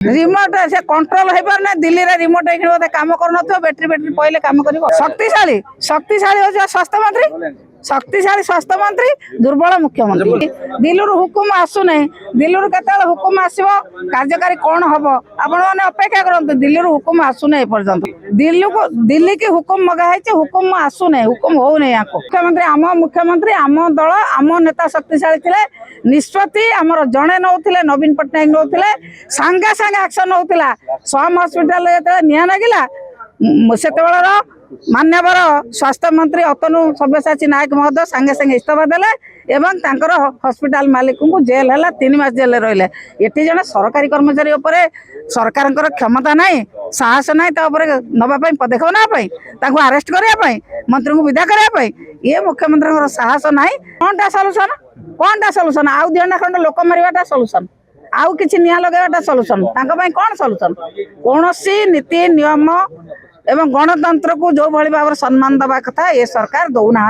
Remote से control हो पार ना दिल्ली रे रिमोट बोधे काम कर बैटरी बैटरी पहले काम कर शक्तिशाली शक्तिशाली हो स्वास्थ्य मंत्री शक्तिशाली स्वास्थ्य मंत्री दुर्बल मुख्यमंत्री दिल्ली हुकुम आसु नहीं दिल्ली केत हुकुम आसो कार्यकारी कौन हम आपण मैंने अपेक्षा करते दिल्ली हुकुम आसु नहीं पर्यंत दिल्ली की हुकुम मगाई हुकुम आसु नहीं हुकुम हो नहीं मुख्यमंत्री आम दल आम नेता शक्तिशाली थे निष्पत्ति आमर जड़े नौले नवीन पट्टनायक नौले सांगे सांगे एक्शन नौला सम हस्पिटाल निआ लगिला से मान्यवर स्वास्थ्य मंत्री अतनु सब्यसाची नायक महोदय सांगे सांगे इस्तफा देले हस्पिटाल मालिक को जेल है 3 मास जेल रही ये जन सरकारी कर्मचारी सरकार क्षमता नहीं साहस नहीं नापी पदक्षेप नापी आरेस्ट करने मंत्री को विदा करने ये मुख्यमंत्री साहस ना कौनटा सल्यूसन आउ 2 घंटा खंड लोक मारिबाटा सल्यूसन आउ किछि निया लगेबाटा सल्यूसन कौन सल्यूसन कौन नीति नियम एवं गणतंत्र को जो भाव सम्मान दवा कथा ये सरकार दौना।